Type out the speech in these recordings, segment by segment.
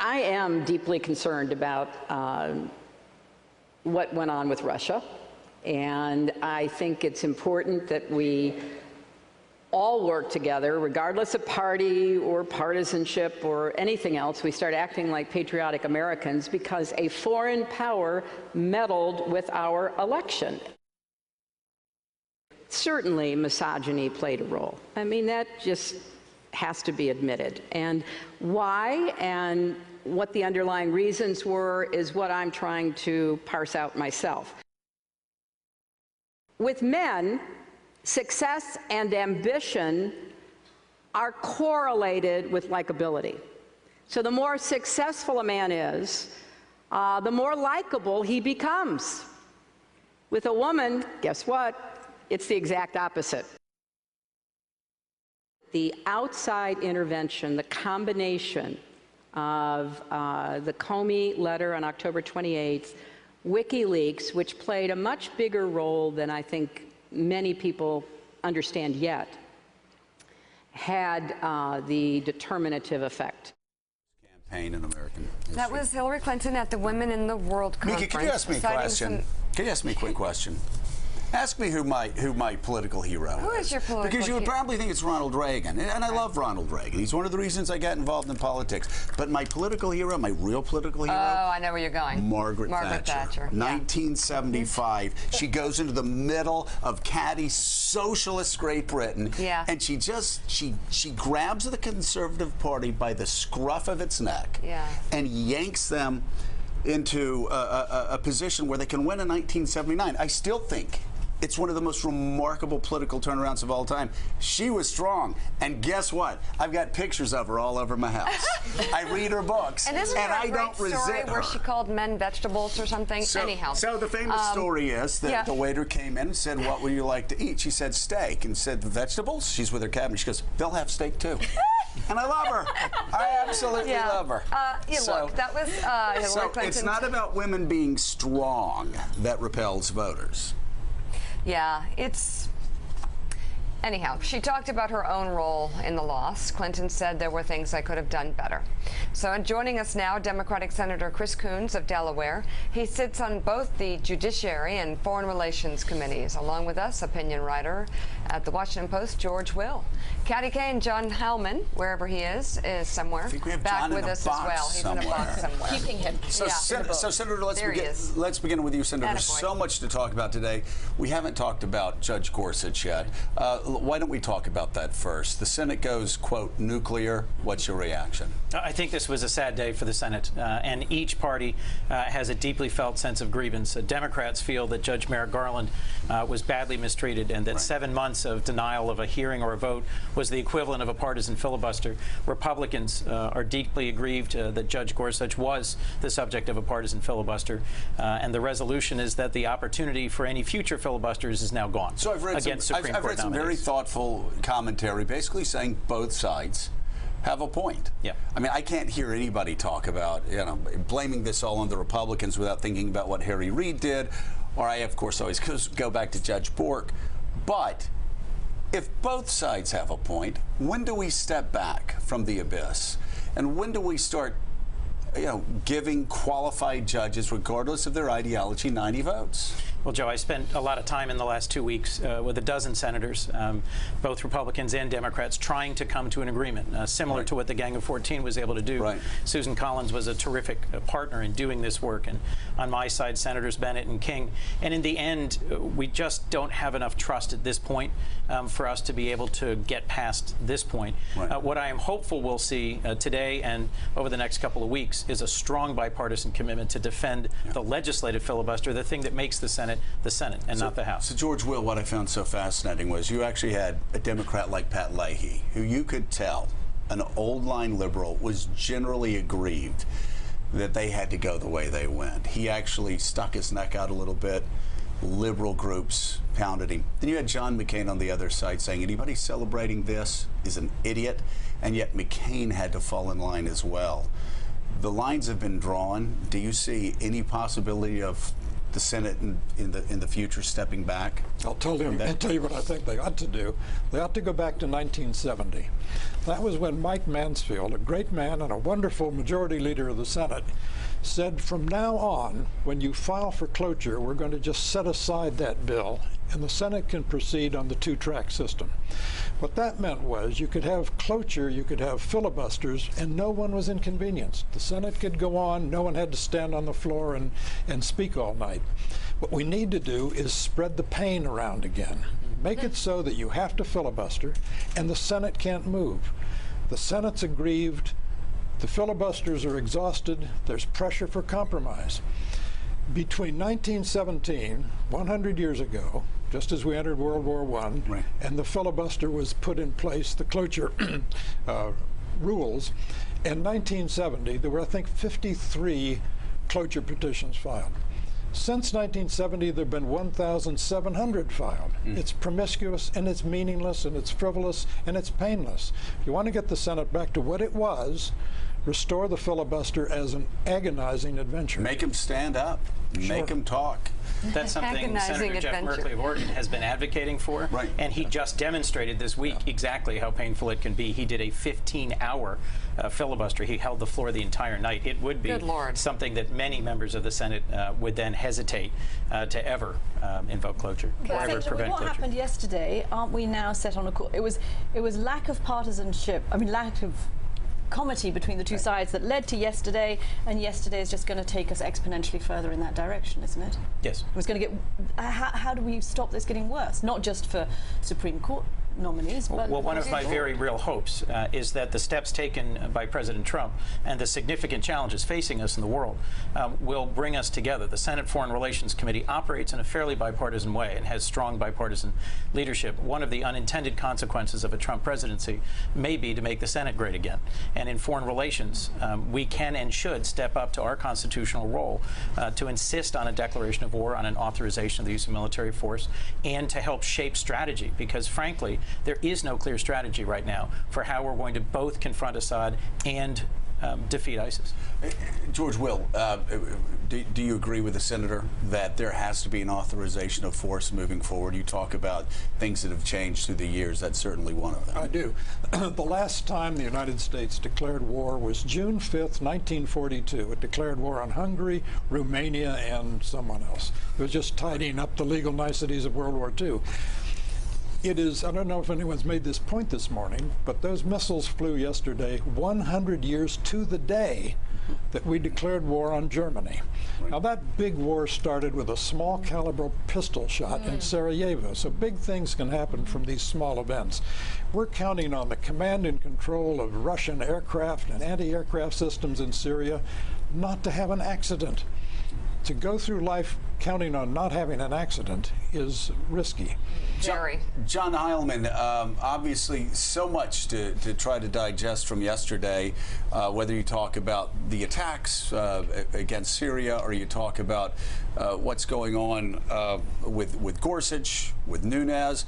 I am deeply concerned about what went on with Russia, and I think it's important that we all work together, regardless of party or partisanship or anything else. We start acting like patriotic Americans because a foreign power meddled with our election. Certainly, misogyny played a role. I mean, that just has to be admitted. And why and what the underlying reasons were is what I'm trying to parse out myself. With men, success and ambition are correlated with likability. So the more successful a man is, the more likable he becomes. With a woman, guess what? It's the exact opposite. The outside intervention, the combination of the Comey letter on October 28th, WikiLeaks, which played a much bigger role than I think many people understand yet, had the determinative effect. Campaign in American history. That was Hillary Clinton at the Women in the World Conference. Mika, can you ask me a question? Can you ask me a quick question? Ask me who my political hero is. Who is your political hero? Because you would probably think it's Ronald Reagan. And I love Ronald Reagan. He's one of the reasons I got involved in politics. But my political hero, my real political hero... Oh, I know where you're going. Margaret Thatcher. 1975. Yeah. She goes into the middle of catty socialist Great Britain. Yeah. And she grabs the Conservative Party by the scruff of its neck. Yeah. And yanks them into a position where they can win in 1979. I still think it's one of the most remarkable political turnarounds of all time. She was strong, and guess what? I've got pictures of her all over my house. I read her books, and I don't story where she called men vegetables or something? Anyhow. So the famous story is that the waiter came in and said, "What would you like to eat?" She said, "Steak," and said, "Vegetables?" She's with her cabinet. She goes, "They'll have steak too." And I love her. I absolutely love her. Look, that was Hillary Clinton. It's not about women being strong that repels voters. Yeah, it's... Anyhow, she talked about her own role in the loss. Clinton said there were things I could have done better. So joining us now, Democratic Senator Chris Coons of Delaware. He sits on both the Judiciary and Foreign Relations Committees. Along with us, opinion writer at the Washington Post, George Will. Katty Kane, John Hellman, wherever he is somewhere. I think we have back John with in a us box as well. He's somewhere. in a box somewhere. Keeping him. So, Senator, let's begin with you, Senator. There's so much to talk about today. We haven't talked about Judge Gorsuch yet. Why don't we talk about that first? The Senate goes, quote, nuclear. What's your reaction? I think this was a sad day for the Senate, and each party has a deeply felt sense of grievance. Democrats feel that Judge Merrick Garland was badly mistreated and that 7 months of denial of a hearing or a vote was the equivalent of a partisan filibuster. Republicans are deeply aggrieved that Judge Gorsuch was the subject of a partisan filibuster, and the resolution is that the opportunity for any future filibusters is now gone. So I've read some very thoughtful commentary basically saying both sides have a point. Yeah. I mean, I can't hear anybody talk about, blaming this all on the Republicans without thinking about what Harry Reid did, or I, of course, always go back to Judge Bork. But if both sides have a point, when do we step back from the abyss? And when do we start, giving qualified judges, regardless of their ideology, 90 votes? Well, Joe, I spent a lot of time in the last 2 weeks with a dozen senators, both Republicans and Democrats, trying to come to an agreement, similar to what the Gang of 14 was able to do. Right. Susan Collins was a terrific partner in doing this work, and on my side, Senators Bennett and King. And in the end, we just don't have enough trust at this point for us to be able to get past this point. Right. What I am hopeful we'll see today and over the next couple of weeks is a strong bipartisan commitment to defend the legislative filibuster, the thing that makes the Senate and not the House. So, George Will, what I found so fascinating was you actually had a Democrat like Pat Leahy, who you could tell, an old-line liberal, was generally aggrieved that they had to go the way they went. He actually stuck his neck out a little bit. Liberal groups pounded him. Then you had John McCain on the other side saying anybody celebrating this is an idiot, and yet McCain had to fall in line as well. The lines have been drawn. Do you see any possibility of the Senate in the future stepping back? I'll tell you what I think they ought to do. They ought to go back to 1970. That was when Mike Mansfield, a great man and a wonderful majority leader of the Senate, said from now on, when you file for cloture, we're going to just set aside that bill and the Senate can proceed on the two-track system. What that meant was you could have cloture, you could have filibusters, and no one was inconvenienced. The Senate could go on, no one had to stand on the floor and speak all night. What we need to do is spread the pain around again. Make it so that you have to filibuster and the Senate can't move. The Senate's aggrieved, the filibusters are exhausted, there's pressure for compromise. Between 1917, 100 years ago, just as we entered World War I, right, and the filibuster was put in place, the cloture rules, in 1970, there were, I think, 53 cloture petitions filed. Since 1970, there have been 1,700 filed. It's promiscuous, and it's meaningless, and it's frivolous, and it's painless. If you want to get the Senate back to what it was, restore the filibuster as an agonizing adventure. Make them stand up. Sure. Make them talk. That's something Senator Jeff Merkley of Oregon has been advocating for. Right. And he just demonstrated this week exactly how painful it can be. He did a 15-hour filibuster. He held the floor the entire night. It would be something that many members of the Senate would then hesitate to ever invoke cloture or ever prevent what cloture. happened yesterday, aren't we now set on a course? It was lack of partisanship, lack of comity between the two sides that led to yesterday, and yesterday is just going to take us exponentially further in that direction, isn't it? Yes. It was going to get. How do we stop this getting worse? Not just for Supreme Court nominees, but well, one of my very real hopes is that the steps taken by President Trump and the significant challenges facing us in the world will bring us together. The Senate Foreign Relations Committee operates in a fairly bipartisan way and has strong bipartisan leadership. One of the unintended consequences of a Trump presidency may be to make the Senate great again. And in foreign relations, we can and should step up to our constitutional role to insist on a declaration of war, on an authorization of the use of military force, and to help shape strategy, because frankly, there is no clear strategy right now for how we're going to both confront Assad and defeat ISIS. George Will, do you agree with the senator that there has to be an authorization of force moving forward? You talk about things that have changed through the years. That's certainly one of them. I do. The last time the United States declared war was June 5th, 1942. It declared war on Hungary, Romania, and someone else. It was just tidying up the legal niceties of World War II. It is, I don't know if anyone's made this point this morning, but those missiles flew yesterday 100 years to the day that we declared war on Germany. Now that big war started with a small caliber pistol shot in Sarajevo, so big things can happen from these small events. We're counting on the command and control of Russian aircraft and anti-aircraft systems in Syria not to have an accident. To go through life counting on not having an accident is risky. John Heilemann, obviously so much to try to digest from yesterday, whether you talk about the attacks against Syria or you talk about what's going on with Gorsuch, with Nunes.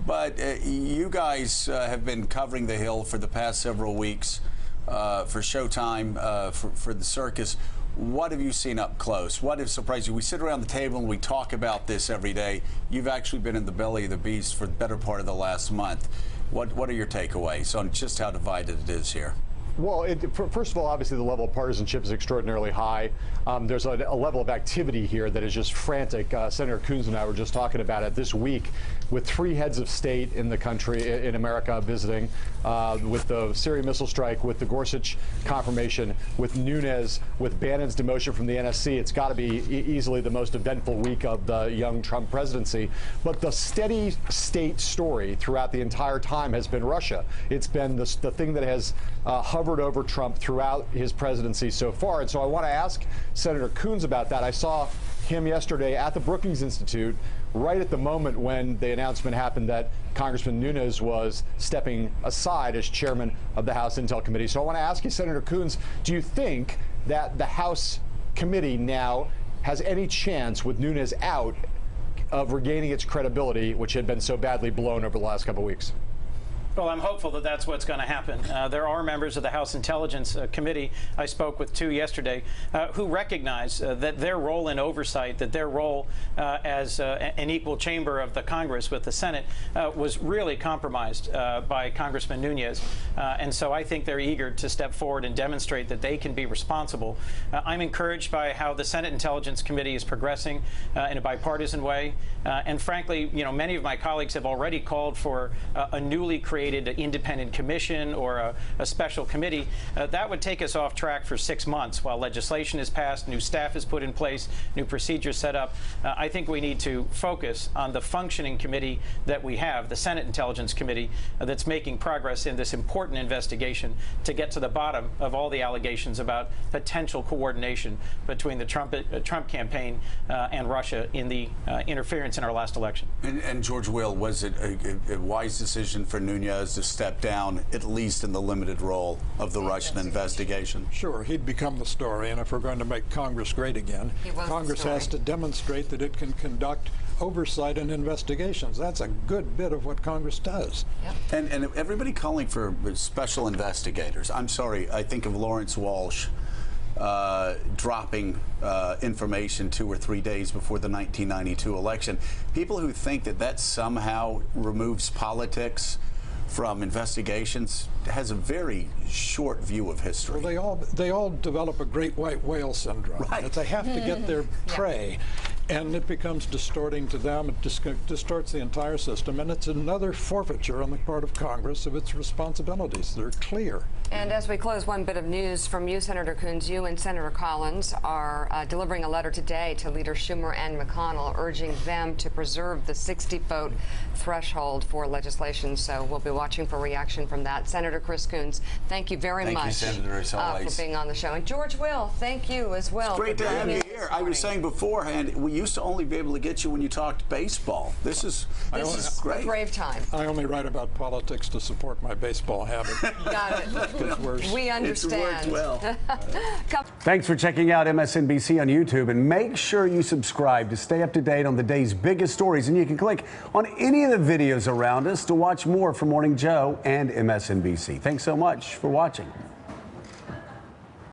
But you guys have been covering the Hill for the past several weeks for Showtime, for the circus. What have you seen up close? What has surprised you? We sit around the table and we talk about this every day. You've actually been in the belly of the beast for the better part of the last month. What are your takeaways on just how divided it is here? Well, first of all, obviously the level of partisanship is extraordinarily high. There's a level of activity here that is just frantic. Senator Coons and I were just talking about it this week with 3 heads of state in the country, in America, visiting, with the Syria missile strike, with the Gorsuch confirmation, with Nunes, with Bannon's demotion from the NSC. It's got to be easily the most eventful week of the young Trump presidency. But the steady state story throughout the entire time has been Russia. It's been the thing that has hovered over Trump throughout his presidency so far. And so I want to ask Senator Coons about that. I saw him yesterday at the Brookings Institute, right at the moment when the announcement happened that Congressman Nunes was stepping aside as chairman of the House Intel Committee. So I want to ask you, Senator Coons, do you think that the House committee now has any chance, with Nunes out, of regaining its credibility, which had been so badly blown over the last couple of weeks? Well, I'm hopeful that that's what's going to happen. There are members of the House Intelligence Committee, I spoke with 2 yesterday, who recognize that their role in oversight, that their role as an equal chamber of the Congress with the Senate was really compromised by Congressman Nunes. And so I think they're eager to step forward and demonstrate that they can be responsible. I'm encouraged by how the Senate Intelligence Committee is progressing in a bipartisan way. And frankly, you know, many of my colleagues have already called for a newly created independent commission or a special committee. That would take us off track for 6 months while legislation is passed, new staff is put in place, new procedures set up. I think we need to focus on the functioning committee that we have, the Senate Intelligence Committee, that's making progress in this important investigation to get to the bottom of all the allegations about potential coordination between the Trump campaign and Russia in the interference in our last election. And George Will, was it a wise decision for Nunes to step down, at least in the limited role of the Russian investigation? Sure, he'd become the story, and if we're going to make Congress great again, Congress has to demonstrate that it can conduct oversight and investigations. That's a good bit of what Congress does. Yep. And everybody calling for special investigators. I'm sorry, I think of Lawrence Walsh dropping information 2 or 3 days before the 1992 election. People who think that that somehow removes politics from investigations has a very short view of history. Well, they all develop a great white whale syndrome. Right. That they have to get their prey, and it becomes distorting to them. It distorts the entire system, and it's another forfeiture on the part of Congress of its responsibilities. They're clear. And as we close, one bit of news from you, Senator Coons. You and Senator Collins are delivering a letter today to Leader Schumer and McConnell, urging them to preserve the 60-vote threshold for legislation. So we'll be watching for reaction from that. Senator Chris Coons, thank you very much, Senator, as always, for being on the show. And George Will, thank you as well. It's great to have you here. I was saying beforehand, we used to only be able to get you when you talked baseball. This is great. A brave time. I only write about politics to support my baseball habit. Got it. It's worse. We understand. It's worked well. Thanks for checking out MSNBC on YouTube, and make sure you subscribe to stay up to date on the day's biggest stories. And you can click on any of the videos around us to watch more from Morning Joe and MSNBC. Thanks so much for watching.